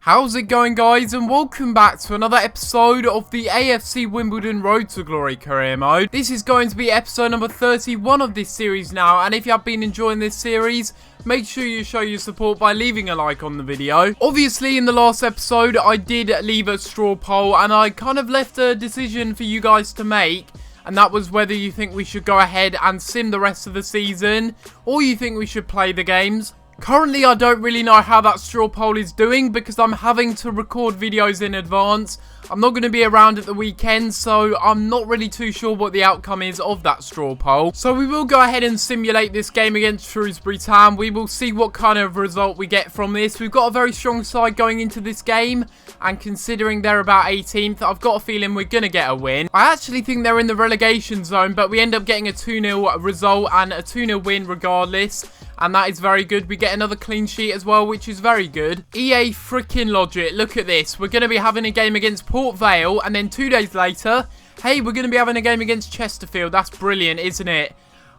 How's it going, guys, and welcome back to another episode of the AFC Wimbledon Road to Glory Career Mode. This is going to be episode number 31 of this series now, and if you have been enjoying this series, make sure you show your support by leaving a like on the video. Obviously, in the last episode, I did leave a straw poll, and I kind of left a decision for you guys to make, and that was whether you think we should go ahead and sim the rest of the season, or you think we should play the games. Currently, I don't really know how that straw poll is doing because I'm having to record videos in advance. I'm not going to be around at the weekend, so I'm not really too sure what the outcome is of that straw poll. So we will go ahead and simulate this game against Shrewsbury Town. We will see what kind of result we get from this. We've got a very strong side going into this game, and considering they're about 18th, I've got a feeling we're going to get a win. I actually think they're in the relegation zone, but we end up getting a 2-0 result and a 2-0 win regardless. And that is very good. We get another clean sheet as well, which is very good. EA freaking Logic, look at this. We're going to be having a game against Port Vale, and then 2 days later, hey, we're going to be having a game against Chesterfield. That's brilliant, isn't it?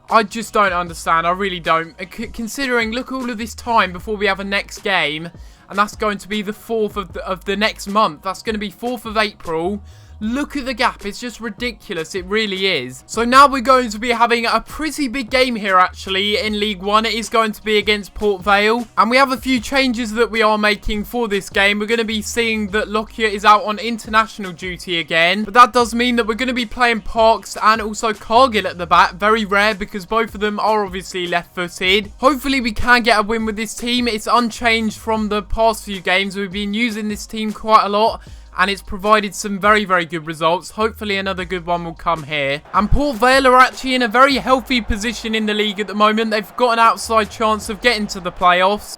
I just don't understand. I really don't. Considering, look, all of this time before we have a next game, and that's going to be the 4th of the next month. That's going to be 4th of April. Look at the gap, it's just ridiculous, it really is. So now we're going to be having a pretty big game here actually in League 1. It is going to be against Port Vale. And we have a few changes that we are making for this game. We're going to be seeing that Lockyer is out on international duty again. But that does mean that we're going to be playing Parks and also Cargill at the back. Very rare because both of them are obviously left-footed. Hopefully we can get a win with this team. It's unchanged from the past few games. We've been using this team quite a lot, and it's provided some very, very good results. Hopefully another good one will come here. And Port Vale are actually in a very healthy position in the league at the moment. They've got an outside chance of getting to the playoffs.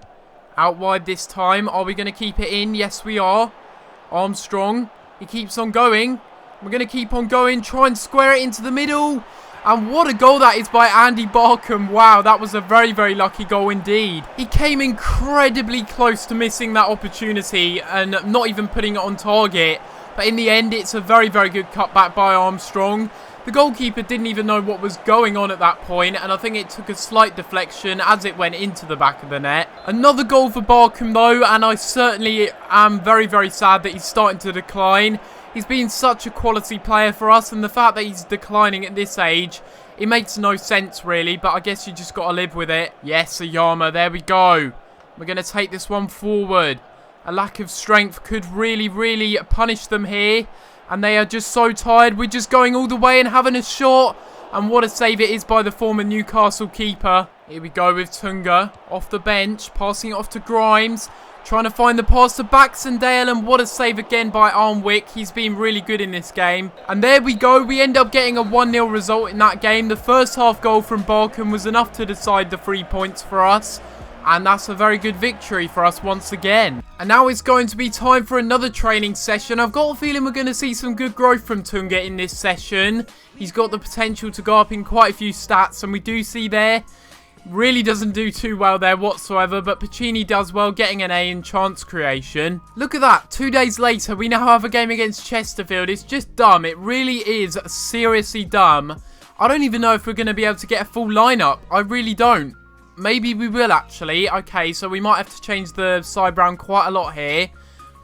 Out wide this time. Are we going to keep it in? Yes, we are. Armstrong. He keeps on going. We're going to keep on going. Try and square it into the middle. And what a goal that is by Andy Barkham. Wow, that was a very, very lucky goal indeed. He came incredibly close to missing that opportunity and not even putting it on target. But in the end, it's a very, very good cutback by Armstrong. The goalkeeper didn't even know what was going on at that point, and I think it took a slight deflection as it went into the back of the net. Another goal for Barkham though, and I certainly am very, very sad that he's starting to decline. He's been such a quality player for us, and the fact that he's declining at this age, it makes no sense really, but I guess you just got to live with it. Yes, Ayama, there we go. We're going to take this one forward. A lack of strength could really, really punish them here, and they are just so tired. We're just going all the way and having a shot, and what a save it is by the former Newcastle keeper. Here we go with Tunga, off the bench, passing it off to Grimes. Trying to find the pass to Baxendale, and what a save again by Arnwick. He's been really good in this game. And there we go. We end up getting a 1-0 result in that game. The first half goal from Barkham was enough to decide the 3 points for us. And that's a very good victory for us once again. And now it's going to be time for another training session. I've got a feeling we're going to see some good growth from Tunga in this session. He's got the potential to go up in quite a few stats, and we do see there. Really doesn't do too well there whatsoever, but Pacini does well, getting an A in chance creation. Look at that, 2 days later, we now have a game against Chesterfield. It's just dumb. It really is seriously dumb. I don't even know if we're going to be able to get a full lineup. I really don't. Maybe we will, actually. Okay, so we might have to change the side round quite a lot here.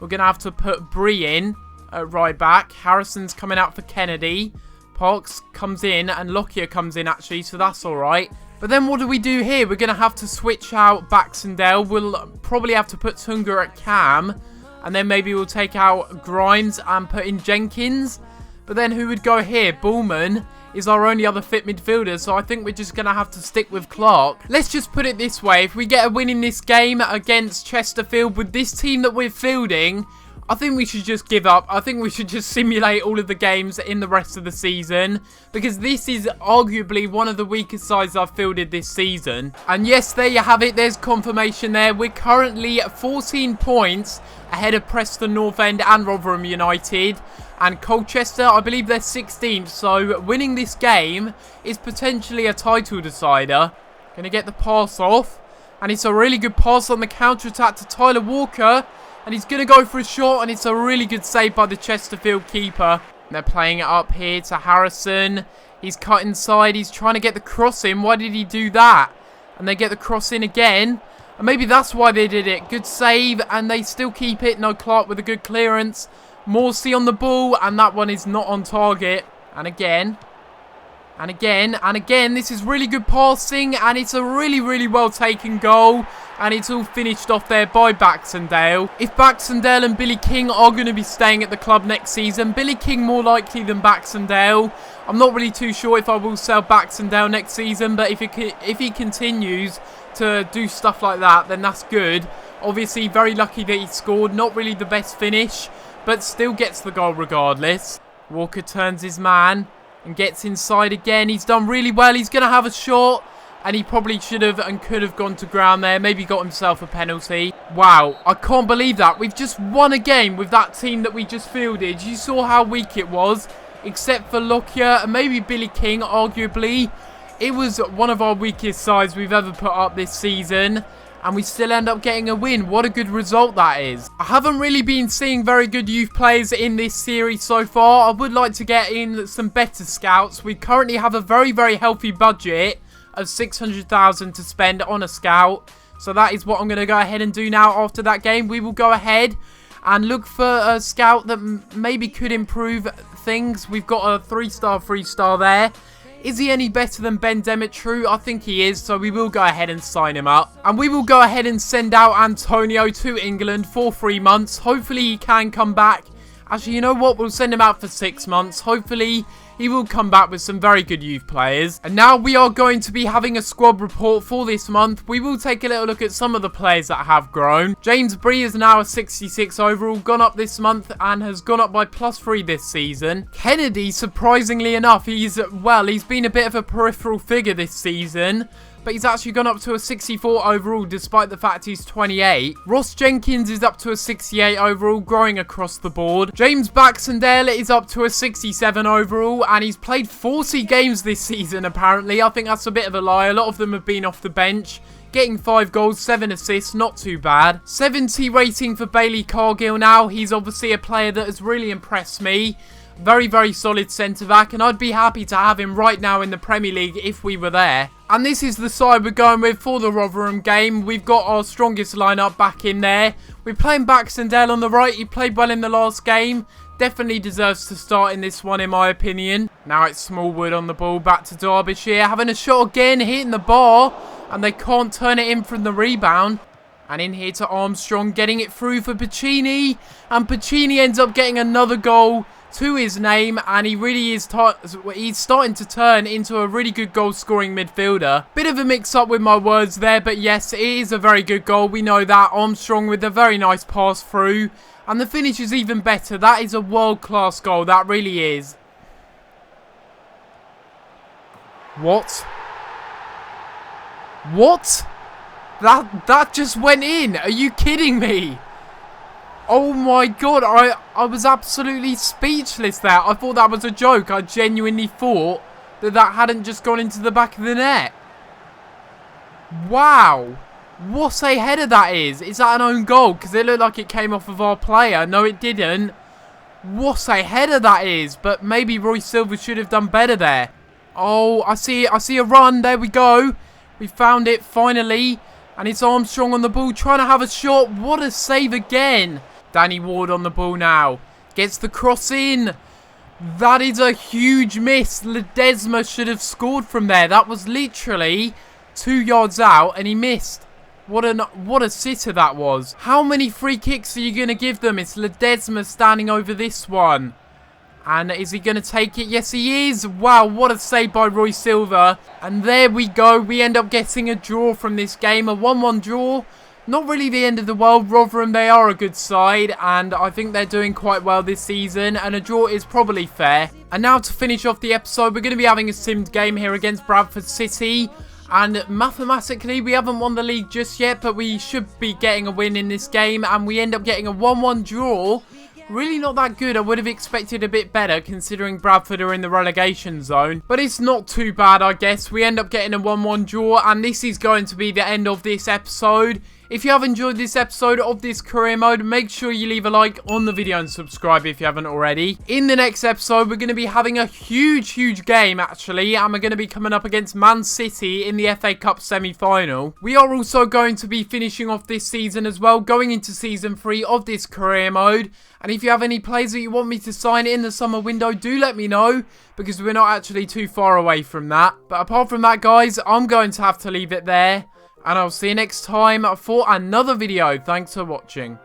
We're going to have to put Bree in at right back. Harrison's coming out for Kennedy. Parks comes in, and Lockyer comes in, actually, so that's all right. But then what do we do here? We're going to have to switch out Baxendale. We'll probably have to put Tunga at cam. And then maybe we'll take out Grimes and put in Jenkins. But then who would go here? Bullman is our only other fit midfielder. So I think we're just going to have to stick with Clark. Let's just put it this way. If we get a win in this game against Chesterfield with this team that we're fielding, I think we should just give up. I think we should just simulate all of the games in the rest of the season, because this is arguably one of the weakest sides I've fielded this season. And yes, there you have it. There's confirmation there. We're currently at 14 points ahead of Preston North End and Rotherham United. And Colchester, I believe they're 16th. So winning this game is potentially a title decider. Going to get the pass off. And it's a really good pass on the counter-attack to Tyler Walker. And he's going to go for a shot, and it's a really good save by the Chesterfield keeper. They're playing it up here to Harrison. He's cut inside. He's trying to get the cross in. Why did he do that? And they get the cross in again. And maybe that's why they did it. Good save, and they still keep it. No, Clark with a good clearance. Morsey on the ball, and that one is not on target. And again. And again, and again, this is really good passing, and it's a really, really well taken goal, and it's all finished off there by Baxendale. If Baxendale and Billy King are going to be staying at the club next season, Billy King more likely than Baxendale. I'm not really too sure if I will sell Baxendale next season, but if he continues to do stuff like that, then that's good. Obviously, very lucky that he scored, not really the best finish, but still gets the goal regardless. Walker turns his man and gets inside again. He's done really well. He's going to have a shot. And he probably should have and could have gone to ground there. Maybe got himself a penalty. Wow, I can't believe that. We've just won a game with that team that we just fielded. You saw how weak it was. Except for Lockyer and maybe Billy King, arguably. It was one of our weakest sides we've ever put up this season. And we still end up getting a win. What a good result that is. I haven't really been seeing very good youth players in this series so far. I would like to get in some better scouts. We currently have a very, very healthy budget of 600,000 to spend on a scout. So that is what I'm going to go ahead and do now after that game. We will go ahead and look for a scout that maybe could improve things. We've got a 3-star, 3-star there. Is he any better than Ben Demetru? I think he is, so we will go ahead and sign him up. And we will go ahead and send out Antonio to England for 3 months. Hopefully he can come back. Actually, you know what? We'll send him out for 6 months. Hopefully he will come back with some very good youth players. And now we are going to be having a squad report for this month. We will take a little look at some of the players that have grown. James Bree is now a 66 overall, gone up this month and has gone up by +3 this season. Kennedy, surprisingly enough, he's been a bit of a peripheral figure this season, but he's actually gone up to a 64 overall despite the fact he's 28. Ross Jenkins is up to a 68 overall, growing across the board. James Baxendale is up to a 67 overall, and he's played 40 games this season apparently. I think that's a bit of a lie. A lot of them have been off the bench. Getting 5 goals, 7 assists, not too bad. 70 rating for Bailey Cargill now. He's obviously a player that has really impressed me. Very, very solid centre-back, and I'd be happy to have him right now in the Premier League if we were there. And this is the side we're going with for the Rotherham game. We've got our strongest lineup back in there. We're playing Baxendale on the right. He played well in the last game. Definitely deserves to start in this one in my opinion. Now it's Smallwood on the ball, back to Derbyshire. Having a shot again, hitting the bar, and they can't turn it in from the rebound. And in here to Armstrong, getting it through for Pacini. And Pacini ends up getting another goal to his name, and he really is he's starting to turn into a really good goal scoring midfielder. Bit of a mix up with my words there, but yes, it is a very good goal. We know that. Armstrong with a very nice pass through, and the finish is even better. That is a world-class goal. That really is. What? What? That just went in. Are you kidding me? Oh my god, I was absolutely speechless there. I thought that was a joke. I genuinely thought that hadn't just gone into the back of the net. Wow. What a header that is. Is that an own goal? Because it looked like it came off of our player. No, it didn't. What a header that is. But maybe Roy Silva should have done better there. Oh, I see a run. There we go. We found it finally. And it's Armstrong on the ball trying to have a shot. What a save again. Danny Ward on the ball now. Gets the cross in. That is a huge miss. Ledesma should have scored from there. That was literally 2 yards out and he missed. What a sitter that was. How many free kicks are you going to give them? It's Ledesma standing over this one. And is he going to take it? Yes, he is. Wow, what a save by Roy Silva. And there we go. We end up getting a draw from this game. A 1-1 draw. Not really the end of the world. Rotherham, they are a good side, and I think they're doing quite well this season, and a draw is probably fair. And now to finish off the episode, we're going to be having a simmed game here against Bradford City, and mathematically we haven't won the league just yet, but we should be getting a win in this game, and we end up getting a 1-1 draw. Really not that good. I would have expected a bit better considering Bradford are in the relegation zone. But it's not too bad, I guess. We end up getting a 1-1 draw, and this is going to be the end of this episode. If you have enjoyed this episode of this career mode, make sure you leave a like on the video and subscribe if you haven't already. In the next episode, we're going to be having a huge game actually, and we're going to be coming up against Man City in the FA Cup semi-final. We are also going to be finishing off this season as well, going into season 3 of this career mode. And if you have any players that you want me to sign in the summer window, do let me know, because we're not actually too far away from that. But apart from that, guys, I'm going to have to leave it there. And I'll see you next time for another video. Thanks for watching.